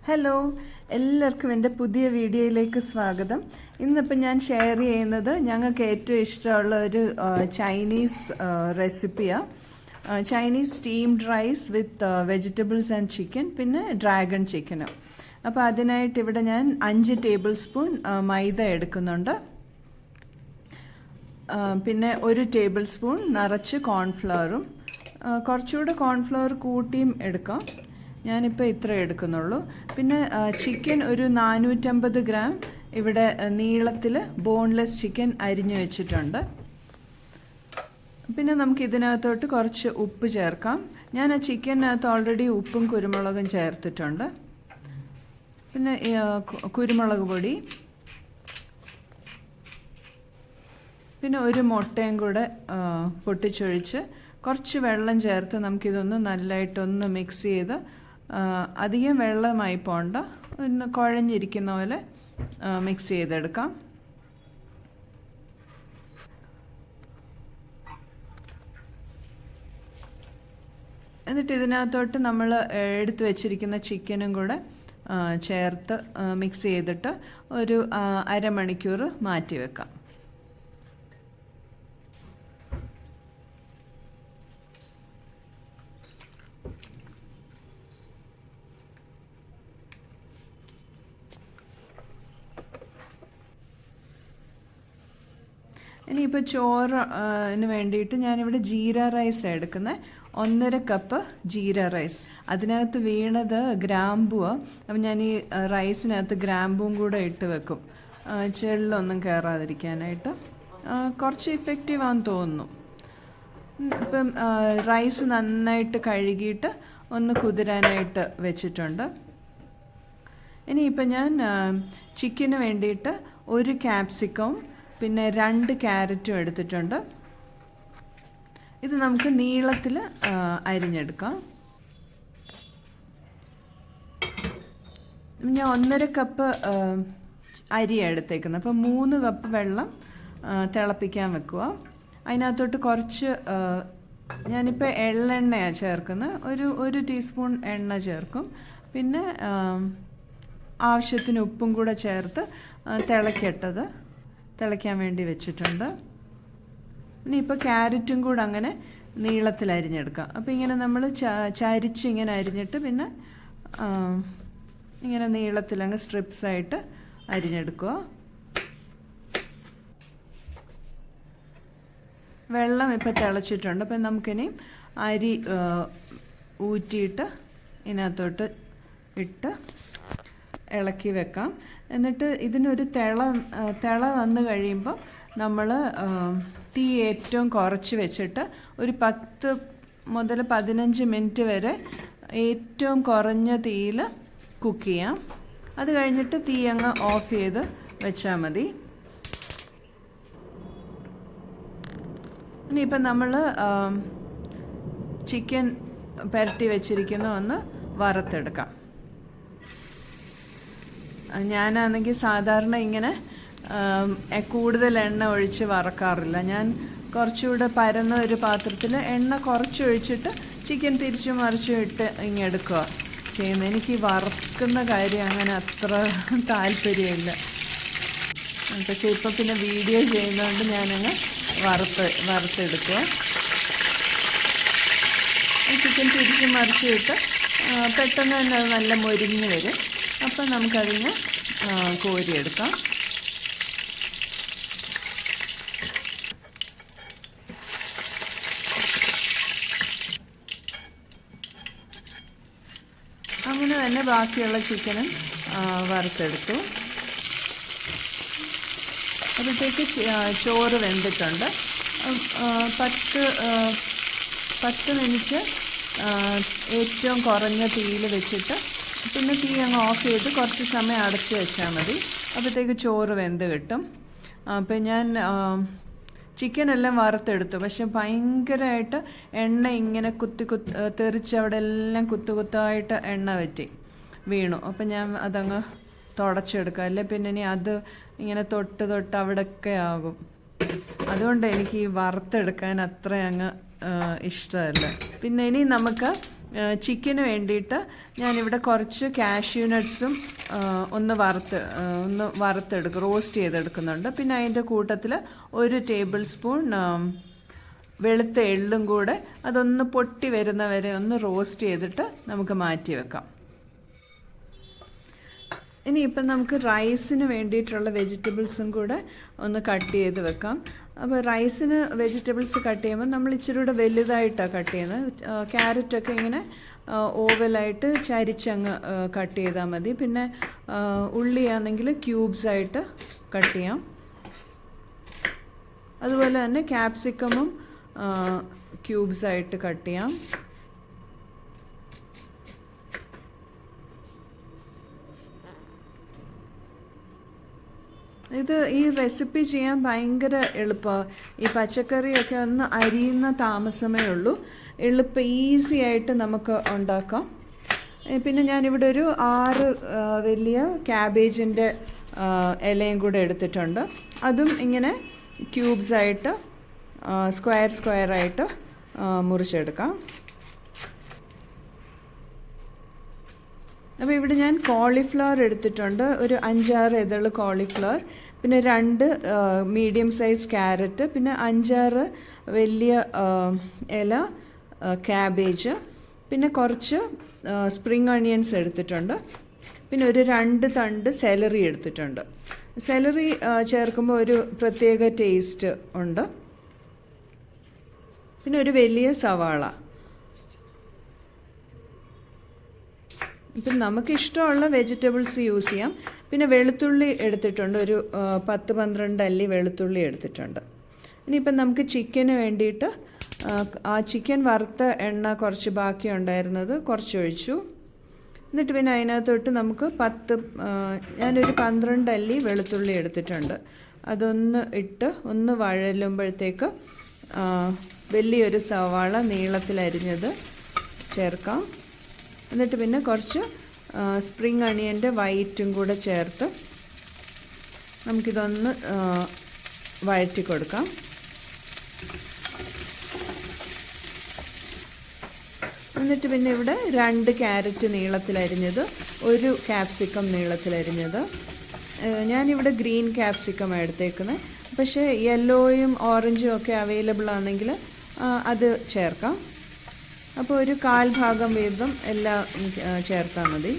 Hello, എല്ലാവർക്കും എൻ്റെ പുതിയ വീഡിയോയിലേക്ക് സ്വാഗതം. ഇന്നിപ്പോൾ ഞാൻ ഷെയർ ചെയ്യുന്നത് ഞങ്ങൾക്ക് ഏറ്റവും ഇഷ്ടമുള്ള ഒരു ചൈനീസ് റെസിപ്പിയാണ്. Chinese steamed rice with vegetables and chicken, പിന്നെ ഡ്രാഗൺ ചിക്കനും. അപ്പോൾ അതിനായിട്ട് ഇവിടെ ഞാൻ 5 ടേബിൾ സ്പൂൺ മൈദ എടുക്കുന്നുണ്ട്. പിന്നെ 1 ടേബിൾ സ്പൂൺ നിറച്ച് കോൺഫ്ലവറും, കുറച്ചുകൂടെ കോൺഫ്ലവർ കൂട്ടിയും എടുക്കാം. ഞാനിപ്പോൾ ഇത്ര എടുക്കുന്നുള്ളൂ. പിന്നെ ചിക്കൻ ഒരു 450 ഗ്രാം ഇവിടെ നീളത്തിൽ ബോൺലെസ് ചിക്കൻ അരിഞ്ഞു വെച്ചിട്ടുണ്ട്. പിന്നെ നമുക്ക് ഇതിനകത്തോട്ട് കുറച്ച് ഉപ്പ് ചേർക്കാം. ഞാൻ ആ ചിക്കനകത്ത് ഓൾറെഡി ഉപ്പും കുരുമുളകും ചേർത്തിട്ടുണ്ട്. പിന്നെ കുരുമുളക് പൊടി, പിന്നെ ഒരു മുട്ടയും കൂടെ പൊട്ടിച്ചൊഴിച്ച് കുറച്ച് വെള്ളം ചേർത്ത് നമുക്കിതൊന്ന് നല്ലതായിട്ടൊന്ന് മിക്സ് ചെയ്ത്, അധികം വെള്ളമായി പോണ്ട, ഒന്ന് കുഴഞ്ഞിരിക്കുന്ന പോലെ മിക്സ് ചെയ്തെടുക്കാം. എന്നിട്ട് ഇതിനകത്തോട്ട് നമ്മൾ എടുത്തു വെച്ചിരിക്കുന്ന ചിക്കനും കൂടെ ചേർത്ത് മിക്സ് ചെയ്തിട്ട് ഒരു അരമണിക്കൂർ മാറ്റി വെക്കാം. ഇനിയിപ്പോൾ ചോറിന് വേണ്ടിയിട്ട് ഞാനിവിടെ ജീര റൈസ് എടുക്കുന്നത്. 1.5 കപ്പ് ജീര റൈസ്. അതിനകത്ത് വീണത് ഗ്രാമ്പുവാണ്. അപ്പം ഞാൻ ഈ റൈസിനകത്ത് ഗ്രാമ്പും കൂടെ ഇട്ട് വെക്കും, ചെള്ളൊന്നും കയറാതിരിക്കാനായിട്ട്. കുറച്ച് ഇഫക്റ്റീവാണെന്ന് തോന്നുന്നു. ഇപ്പം റൈസ് നന്നായിട്ട് കഴുകിയിട്ട് ഒന്ന് കുതിരാനായിട്ട് വെച്ചിട്ടുണ്ട്. ഇനിയിപ്പം ഞാൻ ചിക്കന് വേണ്ടിയിട്ട് 1 ക്യാപ്സിക്കവും പിന്നെ 2 ക്യാരറ്റും എടുത്തിട്ടുണ്ട്. ഇത് നമുക്ക് നീളത്തിൽ അരിഞ്ഞെടുക്കാം. ഞാൻ 1.5 കപ്പ് അരിയാണ് എടുത്തേക്കുന്നത്. അപ്പോൾ 3 കപ്പ് വെള്ളം തിളപ്പിക്കാൻ വെക്കുക. അതിനകത്തോട്ട് കുറച്ച് ഞാനിപ്പോൾ എള്ളെണ്ണയാണ് ചേർക്കുന്നത്. ഒരു ടീസ്പൂൺ എണ്ണ ചേർക്കും. പിന്നെ ആവശ്യത്തിന് ഉപ്പും കൂടെ ചേർത്ത് തിളയ്ക്കാൻ വേണ്ടി വെച്ചിട്ടുണ്ട്. ഇനി ഇപ്പോൾ ക്യാരറ്റും കൂടെ അങ്ങനെ നീളത്തിൽ അരിഞ്ഞെടുക്കാം. അപ്പോൾ ഇങ്ങനെ നമ്മൾ ചരിച്ച് ഇങ്ങനെ അരിഞ്ഞിട്ട് പിന്നെ ഇങ്ങനെ നീളത്തിൽ അങ്ങ് സ്ട്രിപ്സായിട്ട് അരിഞ്ഞെടുക്കുക. വെള്ളം ഇപ്പോൾ തിളച്ചിട്ടുണ്ട്. അപ്പം നമുക്കിനി അരി ഊറ്റിയിട്ട് ഇതിനകത്തോട്ട് ഇട്ട് ഇളക്കി വെക്കാം. എന്നിട്ട് ഇതിനൊരു തിള വന്നു കഴിയുമ്പോൾ നമ്മൾ തീ ഏറ്റവും കുറച്ച് വെച്ചിട്ട് ഒരു 10 മുതൽ 15 മിനിറ്റ് വരെ ഏറ്റവും കുറഞ്ഞ തീയിൽ കുക്ക് ചെയ്യാം. അത് കഴിഞ്ഞിട്ട് തീ അങ്ങ് ഓഫ് ചെയ്ത് വെച്ചാൽ മതി. ഇനിയിപ്പം നമ്മൾ ചിക്കൻ പുരട്ടി വെച്ചിരിക്കുന്ന ഒന്ന് വറുത്തെടുക്കാം. ഞാനാണെങ്കിൽ സാധാരണ ഇങ്ങനെ കൂടുതൽ എണ്ണ ഒഴിച്ച് വറക്കാറില്ല. ഞാൻ കുറച്ചുകൂടെ പരന്ന ഒരു പാത്രത്തിൽ എണ്ണ കുറച്ചൊഴിച്ചിട്ട് ചിക്കൻ തിരിച്ചു മറിച്ചും ഇട്ട് ഇങ്ങെടുക്കുക ചെയ്യുന്നത്. എനിക്ക് വറുക്കുന്ന കാര്യം അങ്ങനെ അത്ര താല്പര്യമില്ല. പക്ഷേ ഇപ്പം പിന്നെ വീഡിയോ ചെയ്യുന്നതുകൊണ്ട് ഞാനങ്ങ് വറുത്തെടുക്കുക. ചിക്കൻ തിരിച്ചു മറിച്ചും ഇട്ട് പെട്ടെന്ന് തന്നെ അത് നല്ല മൊരിഞ്ഞ് വരും. അപ്പം നമുക്കതിന് കോരിയെടുക്കാം. അങ്ങനെ തന്നെ ബാക്കിയുള്ള ചിക്കനും വറുത്തെടുത്തു. അപ്പോഴത്തേക്ക് ചോറ് വെന്തിട്ടുണ്ട്. 10 മിനിറ്റ് ഏറ്റവും കുറഞ്ഞ തീയിൽ വെച്ചിട്ട് പിന്നെ തീ അങ്ങ് ഓഫ് ചെയ്ത് കുറച്ച് സമയം അടച്ച് വെച്ചാൽ മതി. അപ്പോഴത്തേക്ക് ചോറ് വെന്ത് കിട്ടും. അപ്പം ഞാൻ ചിക്കനെല്ലാം വറുത്തെടുത്തു. പക്ഷെ ഭയങ്കരമായിട്ട് എണ്ണ ഇങ്ങനെ തെറിച്ച് അവിടെ എല്ലാം കുത്തായിട്ട് എണ്ണ വറ്റി വീണു. അപ്പം ഞാൻ അതങ്ങ് തുടച്ചെടുക്കാം. അല്ലേ പിന്നെ ഇനി അത് ഇങ്ങനെ തൊട്ട് അവിടെയൊക്കെ ആകും. അതുകൊണ്ട് എനിക്ക് ഈ വറുത്തെടുക്കാൻ അത്ര അങ്ങ് ഇഷ്ടമല്ല. പിന്നെ ഇനി നമുക്ക് ചിക്കന് വേണ്ടിയിട്ട് ഞാനിവിടെ കുറച്ച് കാഷ്യൂ നട്ട്സും ഒന്ന് വറുത്തെടുക്കും, റോസ്റ്റ് ചെയ്തെടുക്കുന്നുണ്ട്. പിന്നെ അതിൻ്റെ കൂട്ടത്തിൽ 1 ടേബിൾ സ്പൂൺ വെളുത്ത എള്ളും കൂടെ അതൊന്ന് പൊട്ടി വരുന്നവരെ ഒന്ന് റോസ്റ്റ് ചെയ്തിട്ട് നമുക്ക് മാറ്റി വെക്കാം. ഇനിയിപ്പം നമുക്ക് റൈസിന് വേണ്ടിയിട്ടുള്ള വെജിറ്റബിൾസും കൂടെ ഒന്ന് കട്ട് ചെയ്ത് വെക്കാം. അപ്പോൾ റൈസിന് വെജിറ്റബിൾസ് കട്ട് ചെയ്യുമ്പോൾ നമ്മൾ ഇച്ചിരി കൂടെ വലുതായിട്ടാണ് കട്ട് ചെയ്യുന്നത്. ക്യാരറ്റൊക്കെ ഇങ്ങനെ ഓവലായിട്ട് ചരിച്ചങ്ങ് കട്ട് ചെയ്താൽ മതി. പിന്നെ ഉള്ളിയാണെങ്കിൽ ക്യൂബ്സായിട്ട് കട്ട് ചെയ്യാം. അതുപോലെ തന്നെ ക്യാപ്സിക്കമും ക്യൂബ്സായിട്ട് കട്ട് ചെയ്യാം. ഈ റെസിപ്പി ചെയ്യാൻ ഭയങ്കര എളുപ്പമാണ്. ഈ പച്ചക്കറിയൊക്കെ ഒന്ന് അരിയുന്ന താമസമേ ഉള്ളൂ. ഈസി ആയിട്ട് നമുക്ക് ഉണ്ടാക്കാം. പിന്നെ ഞാനിവിടെ ഒരു 6 വലിയ ക്യാബേജിൻ്റെ ഇലയും കൂടെ എടുത്തിട്ടുണ്ട്. അതും ഇങ്ങനെ ക്യൂബ്സായിട്ട് സ്ക്വയറായിട്ട് മുറിച്ചെടുക്കാം. അപ്പോൾ ഇവിടെ ഞാൻ കോളിഫ്ലവർ എടുത്തിട്ടുണ്ട്, ഒരു 5-6 ഇതള് കോളിഫ്ലവർ, പിന്നെ 2 മീഡിയം സൈസ് ക്യാരറ്റ്, പിന്നെ 5-6 വലിയ ഇല ക്യാബേജ്, പിന്നെ കുറച്ച് സ്പ്രിംഗ് ഓണിയൻസ് എടുത്തിട്ടുണ്ട്, പിന്നെ ഒരു 2 തണ്ട് സെലറി എടുത്തിട്ടുണ്ട്. സെലറി ചേർക്കുമ്പോൾ ഒരു പ്രത്യേക ടേസ്റ്റ് ഉണ്ട്. പിന്നെ ഒരു വലിയ സവാള. ഇപ്പം നമുക്കിഷ്ടമുള്ള വെജിറ്റബിൾസ് യൂസ് ചെയ്യാം. പിന്നെ വെളുത്തുള്ളി എടുത്തിട്ടുണ്ട്, ഒരു 10-12 അല്ലി വെളുത്തുള്ളി എടുത്തിട്ടുണ്ട്. ഇനിയിപ്പം നമുക്ക് ചിക്കന് വേണ്ടിയിട്ട് ആ ചിക്കൻ വറുത്ത എണ്ണ കുറച്ച് ബാക്കി ഉണ്ടായിരുന്നത് കുറച്ച് ഒഴിച്ചു. എന്നിട്ട് പിന്നെ അതിനകത്തോട്ട് നമുക്ക് ഞാനൊരു 12 അല്ലി വെളുത്തുള്ളി എടുത്തിട്ടുണ്ട്. അതൊന്ന് ഇട്ട് ഒന്ന് വഴലുമ്പോഴത്തേക്ക് വലിയൊരു സവാള നീളത്തിലരിഞ്ഞത് ചേർക്കാം. എന്നിട്ട് പിന്നെ കുറച്ച് സ്പ്രിംഗ് അണിയൻ്റെ വൈറ്റും കൂടെ ചേർത്ത് നമുക്കിതൊന്ന് വഴറ്റി കൊടുക്കാം. എന്നിട്ട് പിന്നെ ഇവിടെ 2 ക്യാരറ്റ് നീളത്തിലരിഞ്ഞത്, 1 ക്യാപ്സിക്കം നീളത്തിലരിഞ്ഞത്. ഞാനിവിടെ ഗ്രീൻ ക്യാപ്സിക്കം എടുത്തേക്കുന്നത്. പക്ഷേ യെല്ലോയും ഓറഞ്ചും ഒക്കെ അവൈലബിൾ ആണെങ്കിൽ അത് ചേർക്കാം. അപ്പോൾ ഒരു 1/4 ഭാഗം വീതം എല്ലാം ചേർത്താൽ മതി.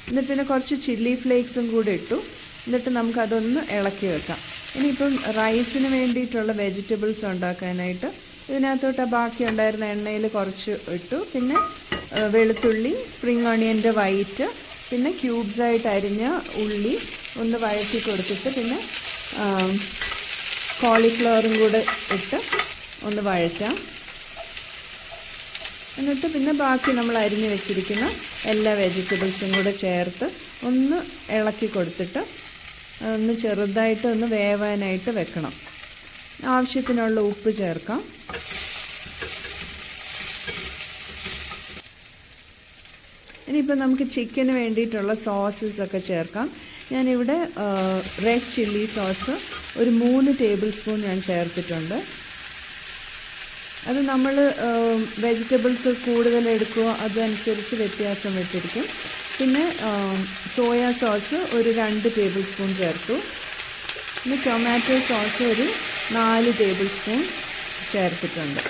എന്നിട്ട് പിന്നെ കുറച്ച് ചില്ലി ഫ്ലേക്സും കൂടി ഇട്ടു. എന്നിട്ട് നമുക്കതൊന്ന് ഇളക്കി വെക്കാം. ഇനിയിപ്പം റൈസിന് വേണ്ടിയിട്ടുള്ള വെജിറ്റബിൾസ് ഉണ്ടാക്കാനായിട്ട് ഇതിനകത്തോട്ട് ബാക്കി ഉണ്ടായിരുന്ന എണ്ണയിൽ കുറച്ച് ഇട്ടു. പിന്നെ വെളുത്തുള്ളി, സ്പ്രിംഗ് ഓണിയൻ്റെ വൈറ്റ്, പിന്നെ ക്യൂബ്സായിട്ട് അരിഞ്ഞ ഉള്ളി ഒന്ന് വഴറ്റി കൊടുത്തിട്ട് പിന്നെ കോളിഫ്ലവറും കൂടെ ഇട്ട് ഒന്ന് വഴറ്റാം. എന്നിട്ട് പിന്നെ ബാക്കി നമ്മൾ അരിഞ്ഞ് വെച്ചിരിക്കുന്ന എല്ലാ വെജിറ്റബിൾസും കൂടെ ചേർത്ത് ഒന്ന് ഇളക്കി കൊടുത്തിട്ട് ഒന്ന് ചെറുതായിട്ട് ഒന്ന് വേവാനായിട്ട് വെക്കണം. ആവശ്യത്തിനുള്ള ഉപ്പ് ചേർക്കാം. ഇനിയിപ്പോൾ നമുക്ക് ചിക്കന് വേണ്ടിയിട്ടുള്ള സോസസ് ഒക്കെ ചേർക്കാം. ഞാനിവിടെ റെഡ് ചില്ലി സോസ് ഒരു 3 ടേബിൾ സ്പൂൺ ഞാൻ ചേർത്തിട്ടുണ്ട്. അത് നമ്മൾ വെജിറ്റബിൾസ് കൂടുതൽ എടുക്കുകയോ അതനുസരിച്ച് വ്യത്യാസം വെച്ചിരിക്കും. പിന്നെ സോയാ സോസ് ഒരു 2 ടേബിൾ സ്പൂൺ ചേർത്തു. പിന്നെ ടൊമാറ്റോ സോസ് ഒരു 4 ടേബിൾ സ്പൂൺ ചേർത്തിട്ടുണ്ട്.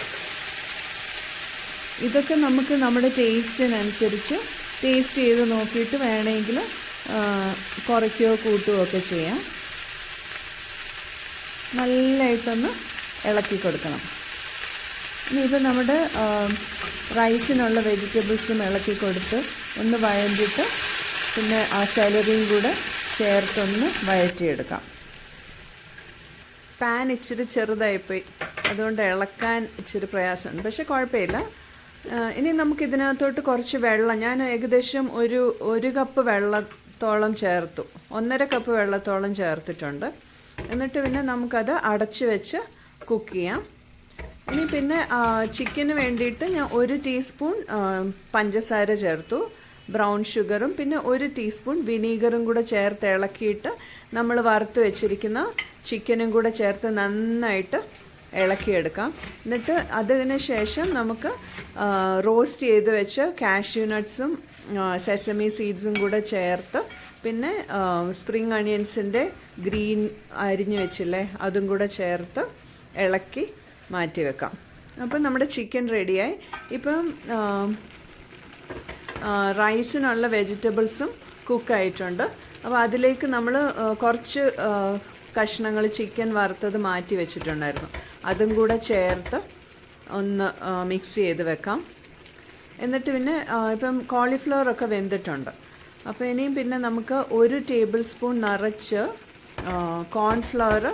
ഇതൊക്കെ നമുക്ക് നമ്മുടെ ടേസ്റ്റിനനുസരിച്ച് ടേസ്റ്റ് ചെയ്ത് നോക്കിയിട്ട് വേണമെങ്കിൽ കുറയ്ക്കുകയോ കൂട്ടുകയോ ഒക്കെ ചെയ്യാം. നല്ലതായിട്ടൊന്ന് ഇളക്കി കൊടുക്കണം. ഇനിയിപ്പോൾ നമ്മുടെ റൈസിനുള്ള വെജിറ്റബിൾസും ഇളക്കി കൊടുത്ത് ഒന്ന് വഴണ്ടിട്ട് പിന്നെ ആ സെലറിയും കൂടെ ചേർത്തൊന്ന് വഴറ്റിയെടുക്കാം. പാൻ ഇച്ചിരി ചെറുതായിപ്പോയി, അതുകൊണ്ട് ഇളക്കാൻ ഇച്ചിരി പ്രയാസമുണ്ട്. പക്ഷെ കുഴപ്പമില്ല. ഇനി നമുക്കിതിനകത്തോട്ട് കുറച്ച് വെള്ളം, ഞാൻ ഏകദേശം ഒരു കപ്പ് വെള്ളത്തോളം ചേർത്തു, 1.5 കപ്പ് വെള്ളത്തോളം ചേർത്തിട്ടുണ്ട്. എന്നിട്ട് പിന്നെ നമുക്കത് അടച്ച് വെച്ച് കുക്ക് ചെയ്യാം. ഇനി പിന്നെ ചിക്കന് വേണ്ടിയിട്ട് ഞാൻ 1 ടീസ്പൂൺ പഞ്ചസാര ചേർത്തു, ബ്രൗൺ ഷുഗറും പിന്നെ 1 ടീസ്പൂൺ വിനീഗറും കൂടെ ചേർത്ത് ഇളക്കിയിട്ട് നമ്മൾ വറുത്ത് വെച്ചിരിക്കുന്ന ചിക്കനും കൂടെ ചേർത്ത് നന്നായിട്ട് ഇളക്കിയെടുക്കാം. എന്നിട്ട് അതിന് ശേഷം നമുക്ക് റോസ്റ്റ് ചെയ്ത് വെച്ച് കാഷ്യൂ നട്ട്സും സെസമി സീഡ്സും കൂടെ ചേർത്ത് പിന്നെ സ്പ്രിംഗ് അണിയൻസിൻ്റെ ഗ്രീൻ അരിഞ്ഞ് വെച്ചില്ലേ അതും കൂടെ ചേർത്ത് ഇളക്കി മാറ്റി വെക്കാം. അപ്പം നമ്മുടെ ചിക്കൻ റെഡിയായി. ഇപ്പം റൈസിനുള്ള വെജിറ്റബിൾസും കുക്കായിട്ടുണ്ട്. അപ്പോൾ അതിലേക്ക് നമ്മൾ കുറച്ച് കഷ്ണങ്ങൾ ചിക്കൻ വറുത്തത് മാറ്റി വെച്ചിട്ടുണ്ടായിരുന്നു, അതും കൂടെ ചേർത്ത് ഒന്ന് മിക്സ് ചെയ്ത് വെക്കാം. എന്നിട്ട് പിന്നെ ഇപ്പം കോളിഫ്ലവറൊക്കെ വെന്തിട്ടുണ്ട്. അപ്പോൾ ഇനിയും പിന്നെ നമുക്ക് 1 ടേബിൾ സ്പൂൺ നിറച്ച് കോൺഫ്ലവർ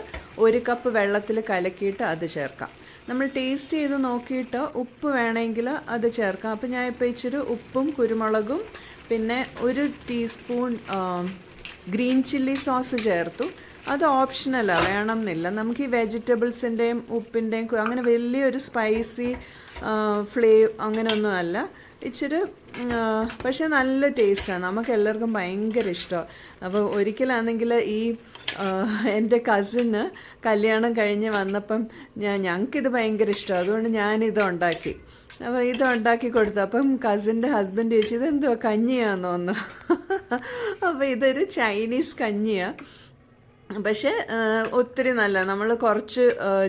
1 കപ്പ് വെള്ളത്തിൽ കലക്കിയിട്ട് അത് ചേർക്കാം. നമ്മൾ ടേസ്റ്റ് ചെയ്ത് നോക്കിയിട്ട് ഉപ്പ് വേണമെങ്കിൽ അത് ചേർക്കാം. അപ്പോൾ ഞാൻ ഇപ്പോൾ ഇച്ചിരി ഉപ്പും കുരുമുളകും പിന്നെ 1 ടീസ്പൂൺ ഗ്രീൻ ചില്ലി സോസ് ചേർത്തു. അത് ഓപ്ഷണലാണ്, വേണമെന്നില്ല. നമുക്ക് ഈ വെജിറ്റബിൾസിൻ്റെയും ഉപ്പിൻ്റെയും അങ്ങനെ വലിയൊരു സ്പൈസി അങ്ങനെയൊന്നും അല്ല. ഇച്ചിരി പക്ഷെ നല്ല ടേസ്റ്റാണ്, നമുക്ക് എല്ലാവർക്കും ഭയങ്കര ഇഷ്ടമാണ്. അപ്പോൾ ഒരിക്കലാണെങ്കിൽ ഈ എൻ്റെ കസിന് കല്യാണം കഴിഞ്ഞ് വന്നപ്പം ഞങ്ങൾക്കിത് ഭയങ്കര ഇഷ്ടമാണ്, അതുകൊണ്ട് ഞാനിത് ഉണ്ടാക്കി. അപ്പോൾ ഇത് ഉണ്ടാക്കി കൊടുത്തു. അപ്പം കസിൻ്റെ ഹസ്ബൻഡ് ചോദിച്ചു ഇതെന്തുവാ കഞ്ഞിയാണെന്ന് തോന്നുന്നു. അപ്പോൾ ഇതൊരു ചൈനീസ് കഞ്ഞിയാണ്. പക്ഷേ ഒത്തിരി നല്ല, നമ്മൾ കുറച്ച്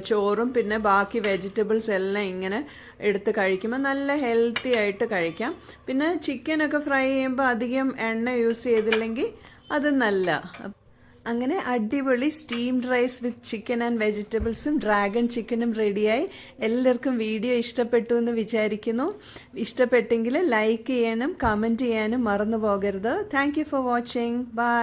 ചോറും പിന്നെ ബാക്കി വെജിറ്റബിൾസ് എല്ലാം ഇങ്ങനെ എടുത്ത് കഴിക്കുമ്പോൾ നല്ല ഹെൽത്തി ആയിട്ട് കഴിക്കാം. പിന്നെ ചിക്കനൊക്കെ ഫ്രൈ ചെയ്യുമ്പോൾ അധികം എണ്ണ യൂസ് ചെയ്തില്ലെങ്കിൽ അത് നല്ല. അങ്ങനെ അടിപൊളി steamed rice with chicken and വെജിറ്റബിൾസും ഡ്രാഗൺ ചിക്കനും റെഡിയായി. എല്ലാവർക്കും വീഡിയോ ഇഷ്ടപ്പെട്ടു എന്ന് വിചാരിക്കുന്നു. ഇഷ്ടപ്പെട്ടെങ്കിൽ ലൈക്ക് ചെയ്യാനും കമൻറ്റ് ചെയ്യാനും മറന്നു പോകരുത്. Thank you for watching. By.